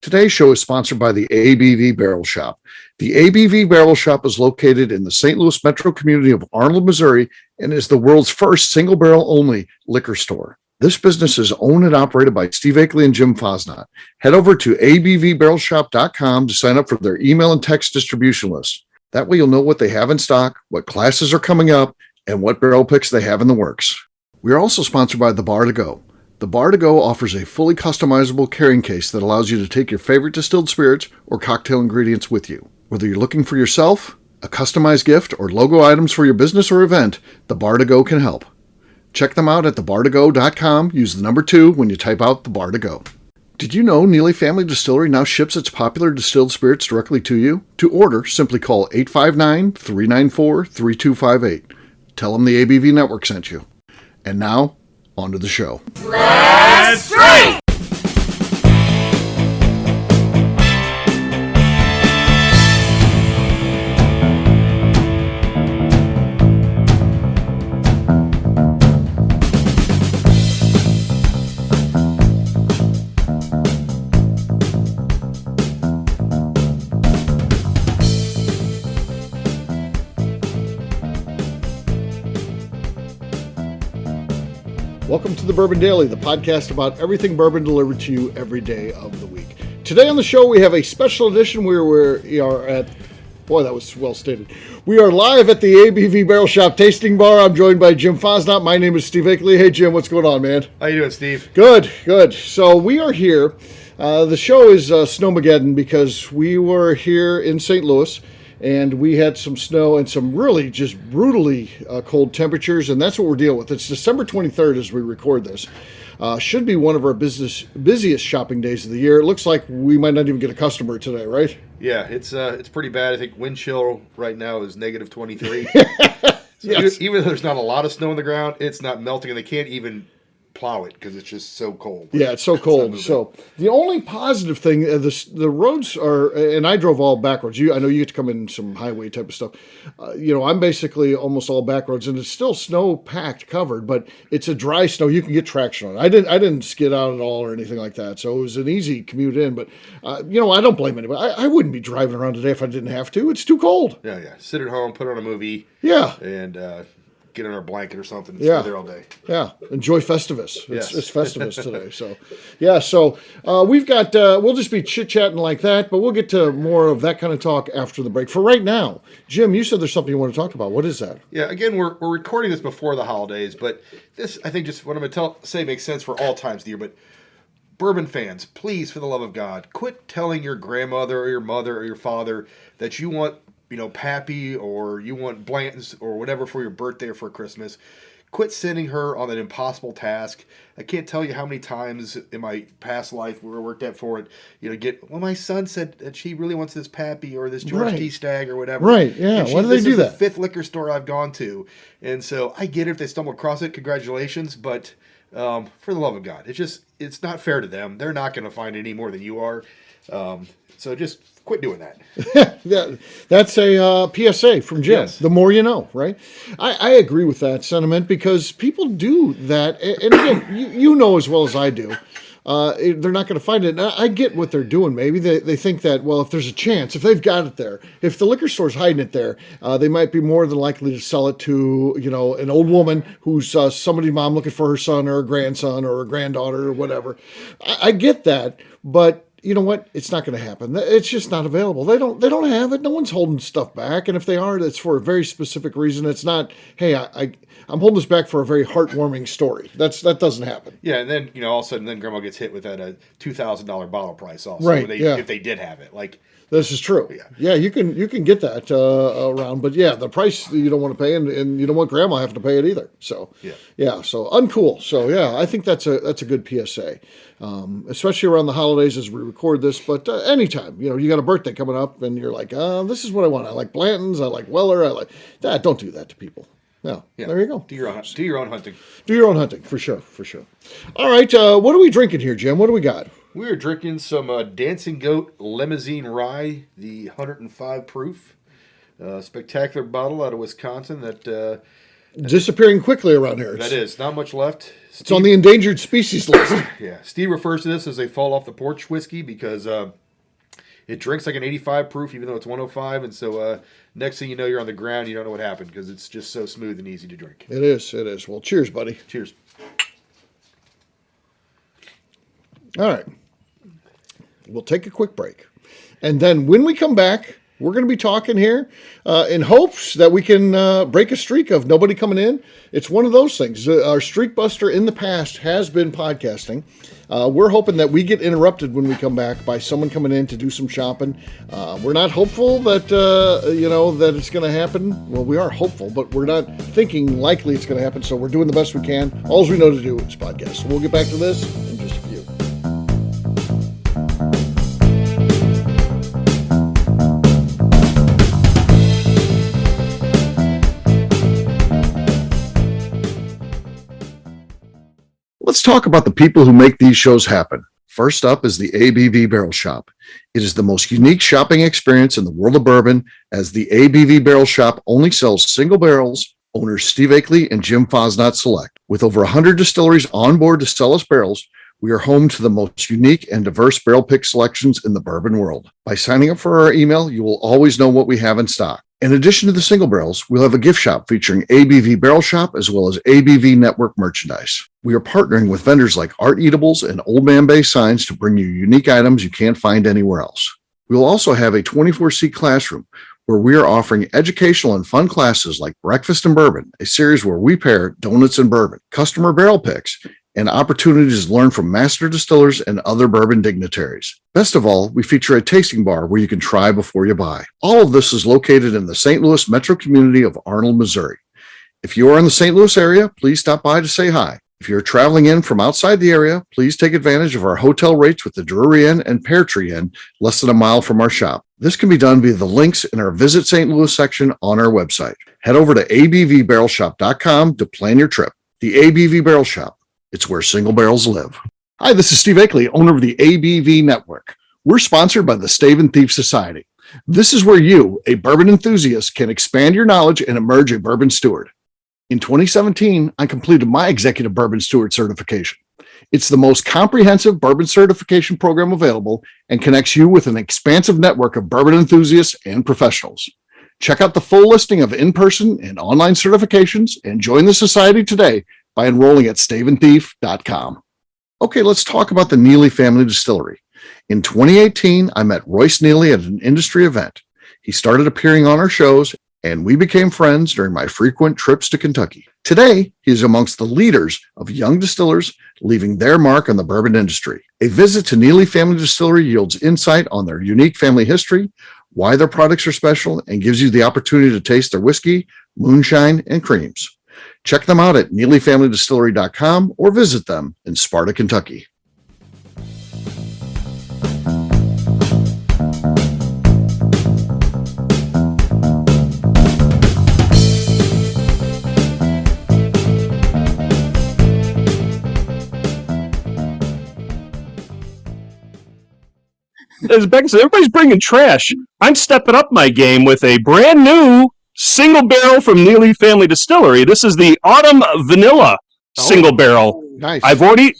Today's show is sponsored by the ABV Barrel Shop. The ABV Barrel Shop is located in the St. Louis metro community of Arnold, Missouri, and is the world's first single barrel only liquor store. This business is owned and operated by Steve Akeley and Jim Fosnot. Head over to abvbarrelshop.com to sign up for their email and text distribution list. That way you'll know what they have in stock, what classes are coming up, and what barrel picks they have in the works. We are also sponsored by The Bar to Go. The Bar to Go offers a fully customizable carrying case that allows you to take your favorite distilled spirits or cocktail ingredients with you. Whether you're looking for yourself, a customized gift, or logo items for your business or event, The Bar to Go can help. Check them out at thebar2go.com. Use the number 2 when you type out The Bar to Go. Did you know Neely Family Distillery now ships its popular distilled spirits directly to you? To order, simply call 859-394-3258. Tell them the ABV Network sent you. And now, on to the show. Let's drink! Welcome to the Bourbon Daily, the podcast about everything bourbon delivered to you every day of the week. Today on the show, we have a special edition where we are at, boy, that was well stated. We are live at the ABV Barrel Shop Tasting Bar. I'm joined by Jim Fosnot. My name is Steve Akeley. Hey, Jim, what's going on, man? How you doing, Steve? Good, good. So we are here. The show is Snowmageddon because we were here in St. Louis, and we had some snow and some really just brutally cold temperatures, and that's what we're dealing with. It's December 23rd as we record this. Should be one of our busiest shopping days of the year. It looks like we might not even get a customer today, right? Yeah, it's pretty bad. I think wind chill right now is negative 23. Yes. Even though there's not a lot of snow on the ground, it's not melting, and they can't even plow it because it's just so cold. Yeah, it's so cold. So the only positive thing, the roads are, and I drove all back roads. I know you get to come in some highway type of stuff. I'm basically almost all back roads, and it's still snow packed, covered, but it's a dry snow. You can get traction on it. I didn't skid out at all or anything like that. So it was an easy commute in. But I don't blame anybody. I wouldn't be driving around today if I didn't have to. It's too cold. Yeah. Sit at home, put on a movie. Yeah. And get in our blanket or something and stay there all day. Yeah, enjoy Festivus. Yes. It's Festivus today. So, yeah, we've got, we'll just be chit-chatting like that, but we'll get to more of that kind of talk after the break. For right now, Jim, you said there's something you want to talk about. What is that? Yeah, again, we're recording this before the holidays, but this, I think, just what I'm going to say makes sense for all times of the year, but bourbon fans, please, for the love of God, quit telling your grandmother or your mother or your father that you want Pappy, or you want Blanton's or whatever for your birthday or for Christmas. Quit sending her on an impossible task. I can't tell you how many times in my past life where I worked at for it, my son said that she really wants this Pappy or this George T. Stagg or whatever. Right, yeah. Why do they do that? The 5th liquor store I've gone to. And so I get it if they stumble across it, congratulations, but for the love of God, it's not fair to them. They're not going to find any more than you are. So just quit doing that. Yeah, that's a PSA from Jim. Yes. The more you know, right? I agree with that sentiment because people do that. And again, you know as well as I do, they're not going to find it. And I get what they're doing. Maybe they think that, well, if there's a chance, if they've got it there, if the liquor store's hiding it there, they might be more than likely to sell it to, an old woman who's somebody's mom looking for her son or a grandson or a granddaughter or whatever. I get that, but you know what? It's not going to happen. It's just not available. They don't have it. No one's holding stuff back. And if they are, it's for a very specific reason. It's not, hey, I'm holding this back for a very heartwarming story. That doesn't happen. Yeah, and then all of a sudden, Grandma gets hit with that $2,000 bottle price also. Right. If they did have it, this is true. Yeah, you can get that around, but yeah, the price you don't want to pay, and you don't want Grandma having to pay it either. So so uncool. So yeah, I think that's a good PSA, especially around the holidays as we record this. But anytime you got a birthday coming up, and you're like, this is what I want. I like Blanton's. I like Weller. I like that. Don't do that to people. No, there you go. Do your own hunting. Do your own hunting for sure. All right, what are we drinking here, Jim? What do we got? We are drinking some Dancing Goat Limousine Rye, the 105 proof. Spectacular bottle out of Wisconsin that disappearing quickly around here. That is not much left. It's on the endangered species list. Yeah, Steve refers to this as a fall off the porch whiskey because it drinks like an 85 proof, even though it's 105. And so next thing you know, you're on the ground. You don't know what happened because it's just so smooth and easy to drink. It is. It is. Well, cheers, buddy. Cheers. All right. We'll take a quick break. And then when we come back, we're going to be talking here in hopes that we can break a streak of nobody coming in. It's one of those things. Our streak buster in the past has been podcasting. We're hoping that we get interrupted when we come back by someone coming in to do some shopping. We're not hopeful that, that it's going to happen. Well, we are hopeful, but we're not thinking likely it's going to happen. So we're doing the best we can. All we know to do is podcast. So we'll get back to this in just a few. Let's talk about the people who make these shows happen. First up is the ABV Barrel Shop. It is the most unique shopping experience in the world of bourbon, as the ABV Barrel Shop only sells single barrels. Owners Steve Akeley and Jim Fosnot select. With over 100 distilleries on board to sell us barrels, we are home to the most unique and diverse barrel pick selections in the bourbon world. By signing up for our email, you will always know what we have in stock. In addition to the single barrels, we'll have a gift shop featuring ABV Barrel Shop as well as ABV Network merchandise. We are partnering with vendors like Art Eatables and Old Man Bay Signs to bring you unique items you can't find anywhere else. We will also have a 24-seat classroom where we are offering educational and fun classes like Breakfast and Bourbon, a series where we pair donuts and bourbon, customer barrel picks, and opportunities to learn from master distillers and other bourbon dignitaries. Best of all, we feature a tasting bar where you can try before you buy. All of this is located in the St. Louis metro community of Arnold, Missouri. If you are in the St. Louis area, please stop by to say hi. If you're traveling in from outside the area, please take advantage of our hotel rates with the Drury Inn and Pear Tree Inn, less than a mile from our shop. This can be done via the links in our Visit St. Louis section on our website. Head over to abvbarrelshop.com to plan your trip. The ABV Barrel Shop. It's where single barrels live. Hi, this is Steve Akeley, owner of the ABV Network. We're sponsored by the Stave and Thief Society. This is where you, a bourbon enthusiast, can expand your knowledge and emerge a bourbon steward. In 2017, I completed my Executive Bourbon Steward certification. It's the most comprehensive bourbon certification program available and connects you with an expansive network of bourbon enthusiasts and professionals. Check out the full listing of in-person and online certifications and join the society today by enrolling at staveandthief.com. Okay, let's talk about the Neely Family Distillery. In 2018, I met Royce Neely at an industry event. He started appearing on our shows, and we became friends during my frequent trips to Kentucky. Today, he is amongst the leaders of young distillers leaving their mark on the bourbon industry. A visit to Neely Family Distillery yields insight on their unique family history, why their products are special, and gives you the opportunity to taste their whiskey, moonshine, and creams. Check them out at NeelyFamilyDistillery.com or visit them in Sparta, Kentucky. As Becca said, everybody's bringing trash. I'm stepping up my game with a brand new single barrel from Neely Family Distillery. This is the Autumn Vanilla single barrel. Nice. I've already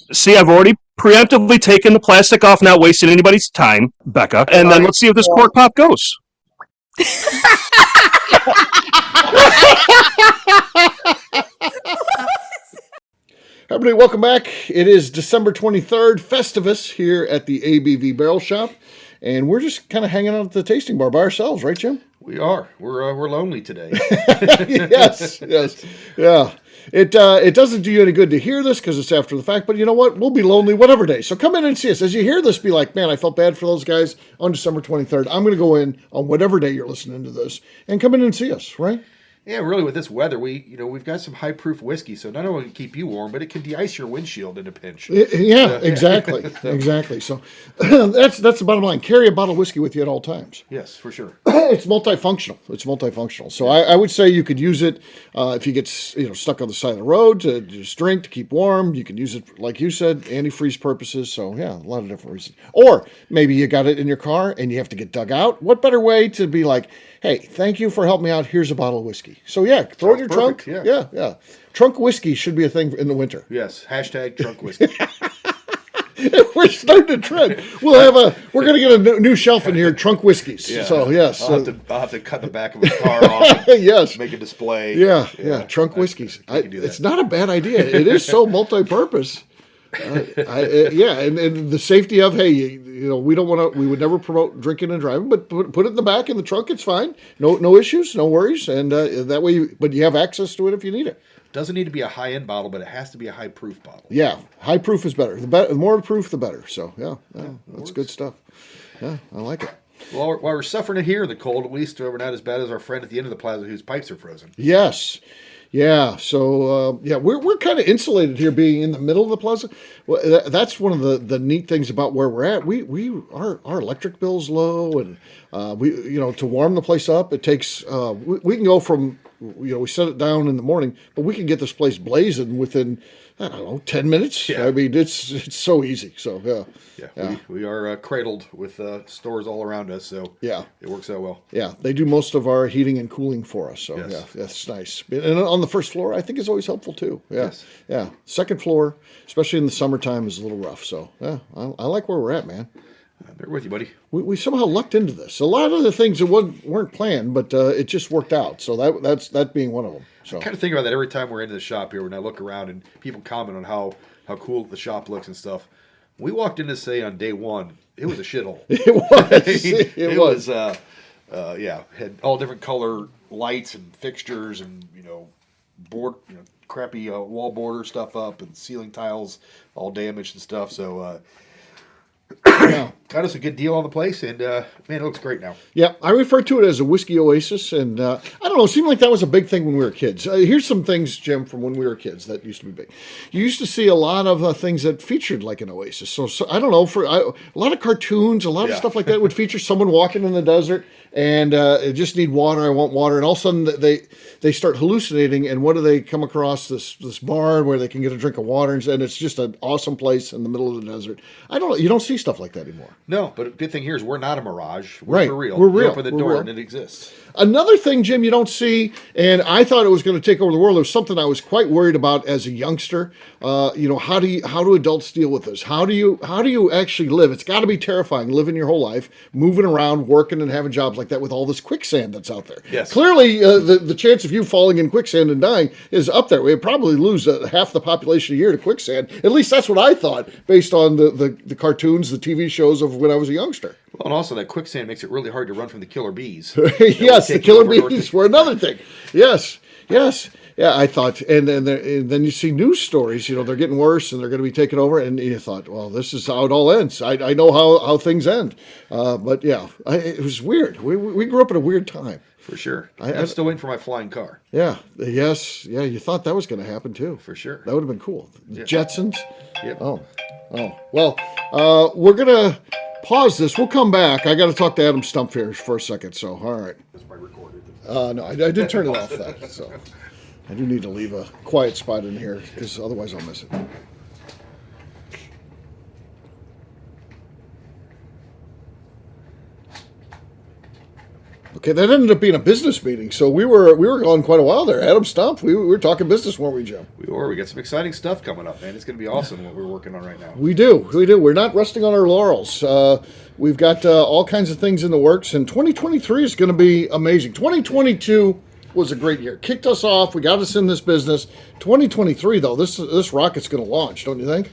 preemptively taken the plastic off, not wasting anybody's time, Becca. And then let's see if this cork pop goes. Everybody, welcome back. It is December 23rd, Festivus here at the ABV Barrel Shop, and we're just kind of hanging out at the tasting bar by ourselves, right, Jim? We are. We're lonely today. yes. Yeah. It doesn't do you any good to hear this because it's after the fact, but you know what? We'll be lonely whatever day. So come in and see us. As you hear this, be like, man, I felt bad for those guys on December 23rd. I'm going to go in on whatever day you're listening to this and come in and see us, right? Yeah, really, with this weather, we've got some high proof whiskey, so not only can it keep you warm, but it can de-ice your windshield in a pinch. Yeah, exactly, exactly. So that's the bottom line. Carry a bottle of whiskey with you at all times. Yes, for sure. It's multifunctional. So I would say you could use it if you get stuck on the side of the road to just drink to keep warm. You can use it, like you said, antifreeze purposes. So yeah, a lot of different reasons. Or maybe you got it in your car and you have to get dug out. What better way to be like, hey, thank you for helping me out. Here's a bottle of whiskey. whiskey. So yeah, throw it in your Perfect, trunk. yeah. Yeah. Trunk whiskey should be a thing in the winter. Yes. Hashtag trunk whiskey. We're starting to trend. We're going to get a new shelf in here, trunk whiskeys. Yeah. So yes. I'll have to cut the back of a car off. And Yes. Make a display. Yeah. Trunk whiskeys. I can do that. It's not a bad idea. It is so multi-purpose. And the safety of, hey, we don't want to. We would never promote drinking and driving, but put it in the back in the trunk. It's fine. No issues, no worries, and that way. But you have access to it if you need it. Doesn't need to be a high-end bottle, but it has to be a high-proof bottle. Yeah, high proof is better. The more proof, the better. So that's good stuff. Yeah, I like it. Well, while we're suffering it here in the cold, at least we're not as bad as our friend at the end of the plaza whose pipes are frozen. Yes. Yeah. So we're kind of insulated here, being in the middle of the plaza. Well, that's one of the neat things about where we're at. Our electric bill's low, and to warm the place up, it takes we can go from we set it down in the morning, but we can get this place blazing within 10 minutes. Yeah. I mean, it's so easy. So Yeah. We are cradled with stores all around us, so Yeah. it works out well. Yeah, they do most of our heating and cooling for us. So Yes. yeah, that's nice. And on the first floor, I think is always helpful too. Yeah, Yes. yeah. Second floor, especially in the summertime, is a little rough. So yeah, I like where we're at, man. I'm there with you, buddy. We somehow lucked into this. A lot of the things that weren't planned, but it just worked out. So that's being one of them. So Kind of think about that every time we're into the shop here when I look around and people comment on how cool the shop looks and stuff. We walked in to say on day one, it was a shithole. it was. It was. Had all different color lights and fixtures and board, crappy wall border stuff up and ceiling tiles all damaged and stuff. So got us a good deal on the place, and man, it looks great now. Yeah, I refer to it as a whiskey oasis, and I don't know. It seemed like that was a big thing when we were kids. Here's some things, Jim, from when we were kids that used to be big. You used to see a lot of things that featured like an oasis. So I don't know, a lot of cartoons, a lot of stuff like that would feature someone walking in the desert and I just need water. I want water, and all of a sudden they start hallucinating. And what do they come across? This barn where they can get a drink of water, and it's just an awesome place in the middle of the desert. I don't know. You don't see stuff like that anymore. No, but a good thing here is we're not a mirage. We're Right. for real. We're real. You open the We're door real. and it exists. Another thing, Jim, you don't see, and I thought it was going to take over the world. It was something I was quite worried about as a youngster. How do adults deal with this? How do you actually live? It's got to be terrifying living your whole life, moving around, working, and having jobs like that with all this quicksand that's out there. Yes. Clearly, the chance of you falling in quicksand and dying is up there. We'd probably lose half the population a year to quicksand. At least that's what I thought, based on the cartoons, the TV shows of when I was a youngster. Well, and also that quicksand makes it really hard to run from the killer bees. Yes, the killer bees were another thing. Yes. Yeah, I thought, and then you see news stories. They're getting worse, and they're going to be taken over. And you thought, well, this is how it all ends. I know how things end. But yeah, it was weird. We grew up at a weird time. For sure. I'm still waiting for my flying car. Yeah. Yes. Yeah. You thought that was going to happen too. For sure. That would have been cool. Yeah. Jetsons. Yep. Oh. Well, we're gonna pause this. We'll come back. I got to talk to Adam Stump here for a second. So, all right. That's my recorded. No, I did turn it off. That so. I do need to leave a quiet spot in here because otherwise I'll miss it. Okay, that ended up being a business meeting, so we were gone quite a while there. Adam Stump, we were talking business, weren't we, Jim? We got some exciting stuff coming up, man. It's going to be awesome what we're working on right now. We do. We're not resting on our laurels. We've got all kinds of things in the works, and 2023 is going to be amazing. 2022 was a great year. Kicked us off. We got us in this business. 2023, though, this rocket's going to launch, don't you think?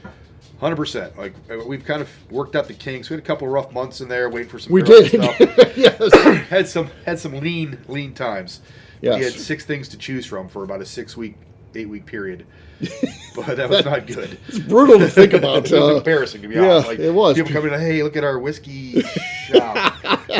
100%. Like, we've kind of worked out the kinks. We had a couple of rough months in there waiting for some We barrel did. stuff. Yes. had some lean times. Yes. We had 6 things to choose from for about a 8-week period. But that was not good. It's brutal to think about. It was embarrassing, to be honest. Like, it was. People coming in, hey, look at our whiskey shop.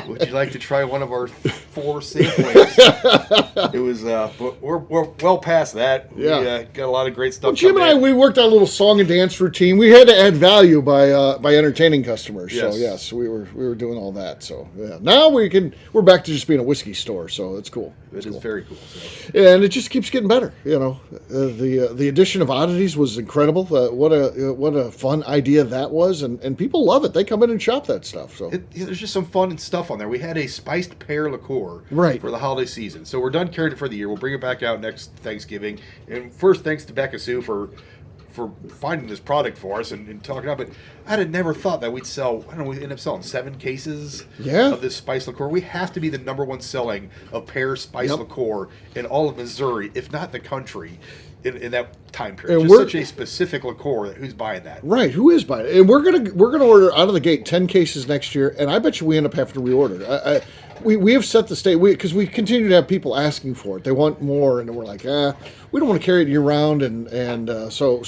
Would you like to try one of our 4 samplings? It was, but we're well past that. Yeah. We got a lot of great stuff. Jim and I, we worked out a little song and dance routine. We had to add value by entertaining customers. Yes. So yes, we were doing all that. So yeah, now we're back to just being a whiskey store. So it's cool. It is very cool. So. And it just keeps getting better. The addition of oddities was incredible. What a fun idea that was, and people love it. They come in and shop that stuff. So There's just some fun and stuff on there. We had a spiced pear liqueur Right. for the holiday season. So So we're done carrying it for the year. We'll bring it back out next Thanksgiving. And first, thanks to Becca Sue for finding this product for us and talking about it. I'd have never thought that we'd sell, I don't know, we end up selling 7 cases of this spice liqueur. We have to be the #1 selling of pear spice liqueur in all of Missouri, if not the country, in that time period. Just such a specific liqueur. Who's buying that? Right. Who is buying it? And we're gonna order out of the gate 10 cases next year, and I bet you we end up having to reorder. We have set the state because we continue to have people asking for it. They want more, and we're like, we don't want to carry it year round, and so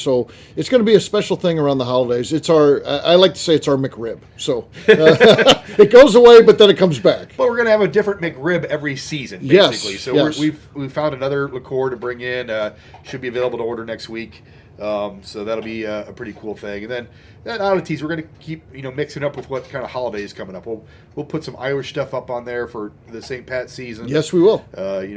it's going to be a special thing around the holidays. It's I like to say it's our McRib. So it goes away, but then it comes back. But we're going to have a different McRib every season, basically. So we've found another liqueur to bring in. Should be available to order next week. So that'll be a pretty cool thing. And then oddities, we're going to keep mixing up with what kind of holiday is coming up. We'll put some Irish stuff up on there for the St. Pat season. Yes, we will.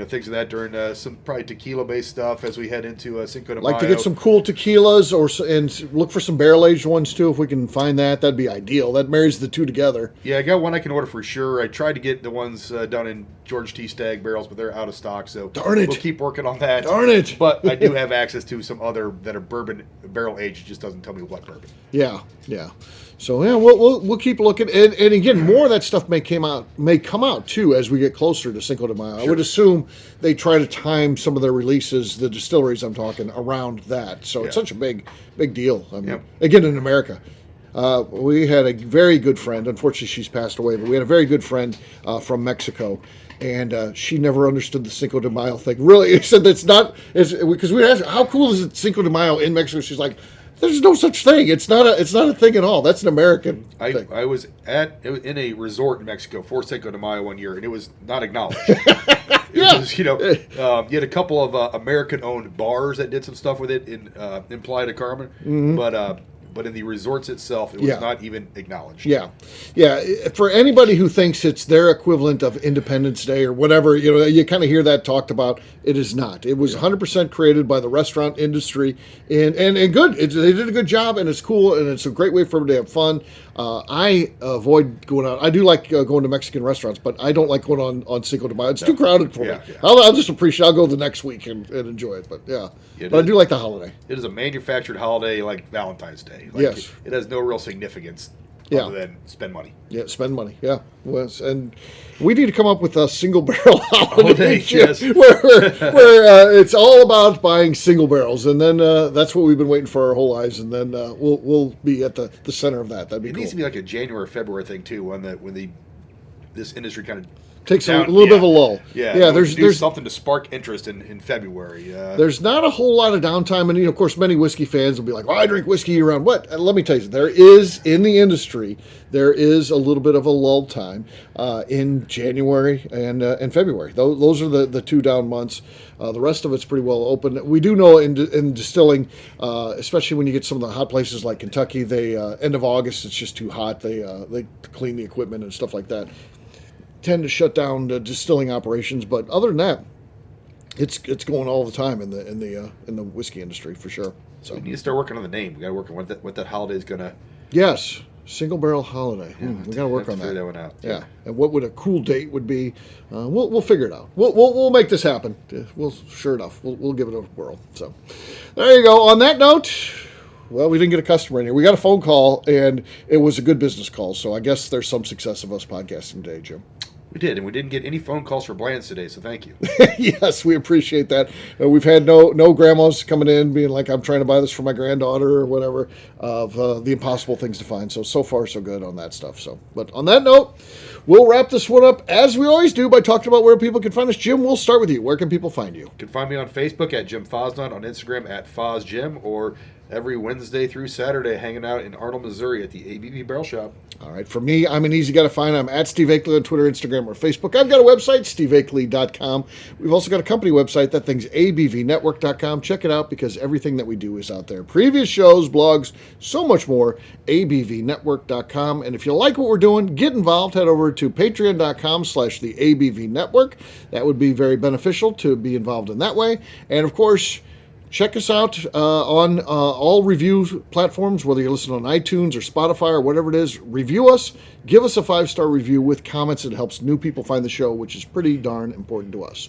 Things of that during some probably tequila based stuff as we head into Cinco de Mayo. Like to get some cool tequilas and look for some barrel aged ones too if we can find that. That'd be ideal. That marries the two together. Yeah, I got one I can order for sure. I tried to get the ones done in George T. Stagg barrels, but they're out of stock. So darn it, we'll keep working on that. Darn it! But I do have access to some other that are bourbon barrel aged. It just doesn't tell me what bourbon. Yeah. So we'll keep looking, and again, more of that stuff may come out too as we get closer to Cinco de Mayo. Sure. I would assume they try to time some of their releases, the distilleries I'm talking, around that. So it's such a big deal. I mean, again, in America. We had a very good friend. Unfortunately, she's passed away, but we had a very good friend from Mexico. And she never understood the Cinco de Mayo thing. Really, she said because we asked, how cool is it Cinco de Mayo in Mexico? She's like, there's no such thing. It's not a thing at all. That's an American thing. I was in a resort in Mexico for Cinco de Mayo one year, and it was not acknowledged. You had a couple of American-owned bars that did some stuff with it in Playa del Carmen, but in the resorts itself, it was not even acknowledged. Yeah. For anybody who thinks it's their equivalent of Independence Day or whatever, you kind of hear that talked about. It is not. It was 100% created by the restaurant industry, and good. They did a good job, and it's cool, and it's a great way for them to have fun. I avoid going out. I do like going to Mexican restaurants, but I don't like going on Cinco de Mayo. It's too crowded for me. Yeah. I'll just appreciate. I'll go the next week and enjoy it. But I do like the holiday. It is a manufactured holiday like Valentine's Day. Yes. It has no real significance other than spend money. Yeah, spend money. Yeah. And we need to come up with a single barrel holiday where it's all about buying single barrels. And then that's what we've been waiting for our whole lives. And then we'll be at the center of that. That'd be cool. It needs to be like a January, February thing, too, when this industry kind of takes a little bit of a lull. There's something to spark interest in February. There's not a whole lot of downtime, and of course, many whiskey fans will be like, "Well, I drink whiskey year round." What? Let me tell you, there is in the industry, there is a little bit of a lull time in January and February. Those are the two down months. The rest of it's pretty well open. We do know in distilling, especially when you get some of the hot places like Kentucky, they end of August it's just too hot. They clean the equipment and stuff like that. Tend to shut down the distilling operations, but other than that, it's going all the time in the whiskey industry for sure. So we need to start working on the name. We got to work on what that holiday is gonna. Yes, single barrel holiday. We got to work on that. Figure that one out. Yeah, and what would a cool date would be? We'll figure it out. We'll make this happen. Sure enough, we'll give it a whirl. So there you go. On that note. Well, we didn't get a customer in here. We got a phone call, and it was a good business call. So I guess there's some success of us podcasting today, Jim. We did, and we didn't get any phone calls for Bland's today, so thank you. Yes, we appreciate that. We've had no grandmas coming in being like, I'm trying to buy this for my granddaughter or whatever, of the impossible things to find. So far, so good on that stuff. But on that note, we'll wrap this one up, as we always do, by talking about where people can find us. Jim, we'll start with you. Where can people find you? You can find me on Facebook at Jim Fosnot, on Instagram at FosJim, or every Wednesday through Saturday hanging out in Arnold, Missouri at the ABV Barrel Shop. All right. For me, I'm an easy guy to find. I'm at Steve Akeley on Twitter, Instagram, or Facebook. I've got a website, steveakeley.com. We've also got a company website. That thing's abvnetwork.com. Check it out because everything that we do is out there. Previous shows, blogs, so much more, abvnetwork.com. And if you like what we're doing, get involved. Head over to patreon.com/the ABV Network. That would be very beneficial to be involved in that way. And, of course, Check us out on all review platforms, whether you listen on iTunes or Spotify or whatever it is. Review us. Give us a 5-star review with comments. It helps new people find the show, which is pretty darn important to us.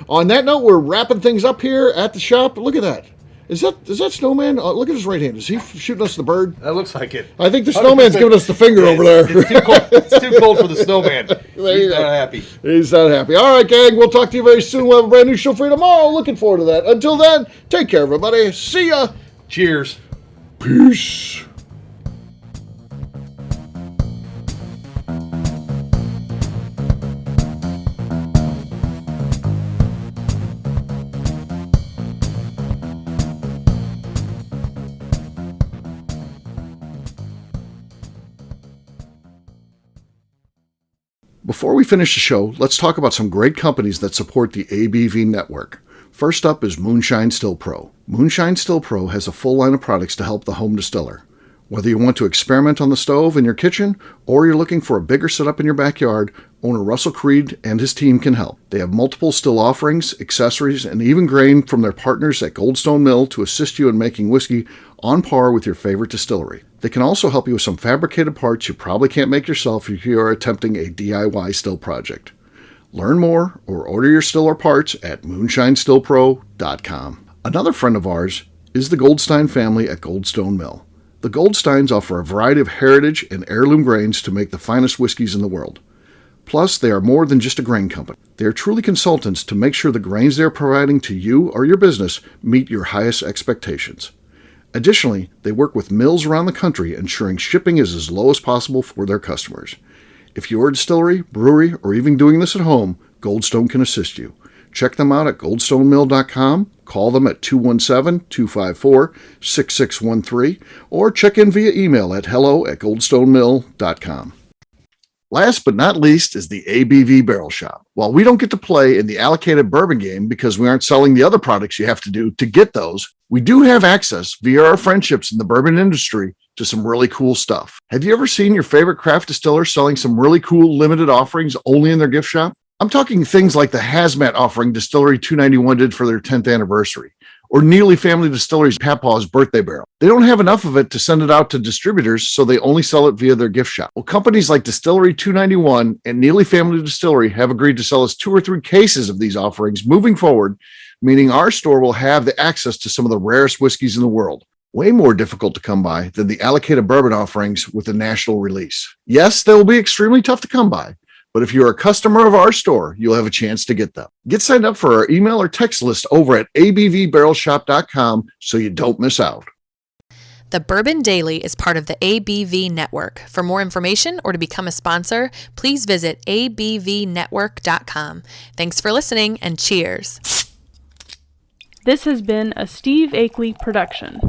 On that note, we're wrapping things up here at the shop. Look at that. Is that Snowman? Look at his right hand. Is he shooting us the bird? That looks like it. I think the Snowman's giving us the finger over there. It's too cold for the Snowman. He's not happy. He's not happy. All right, gang. We'll talk to you very soon. We'll have a brand new show for you tomorrow. Looking forward to that. Until then, take care, everybody. See ya. Cheers. Peace. Before we finish the show, let's talk about some great companies that support the ABV network. First up is Moonshine Still Pro. Moonshine Still Pro has a full line of products to help the home distiller. Whether you want to experiment on the stove in your kitchen or you're looking for a bigger setup in your backyard, owner Russell Creed and his team can help. They have multiple still offerings, accessories, and even grain from their partners at Goldstone Mill to assist you in making whiskey on par with your favorite distillery. They can also help you with some fabricated parts you probably can't make yourself if you are attempting a DIY still project. Learn more or order your still or parts at moonshinestillpro.com. Another friend of ours is the Goldstein family at Goldstone Mill. The Goldsteins offer a variety of heritage and heirloom grains to make the finest whiskeys in the world. Plus, they are more than just a grain company. They are truly consultants to make sure the grains they are providing to you or your business meet your highest expectations. Additionally, they work with mills around the country, ensuring shipping is as low as possible for their customers. If you're a distillery, brewery, or even doing this at home, Goldstone can assist you. Check them out at goldstonemill.com, call them at 217-254-6613, or check in via email at hello@goldstonemill.com. Last but not least is the ABV Barrel Shop. While we don't get to play in the allocated bourbon game because we aren't selling the other products you have to do to get those, we do have access via our friendships in the bourbon industry to some really cool stuff. Have you ever seen your favorite craft distiller selling some really cool limited offerings only in their gift shop? I'm talking things like the hazmat offering Distillery 291 did for their 10th anniversary, or Neely Family Distillery's Papaw's birthday barrel. They don't have enough of it to send it out to distributors, so they only sell it via their gift shop. Well, companies like Distillery 291 and Neely Family Distillery have agreed to sell us 2 or 3 cases of these offerings moving forward, meaning our store will have the access to some of the rarest whiskeys in the world. Way more difficult to come by than the allocated bourbon offerings with a national release. Yes, they will be extremely tough to come by, but if you're a customer of our store, you'll have a chance to get them. Get signed up for our email or text list over at abvbarrelshop.com so you don't miss out. The Bourbon Daily is part of the ABV Network. For more information or to become a sponsor, please visit abvnetwork.com. Thanks for listening and cheers. This has been a Steve Akeley production.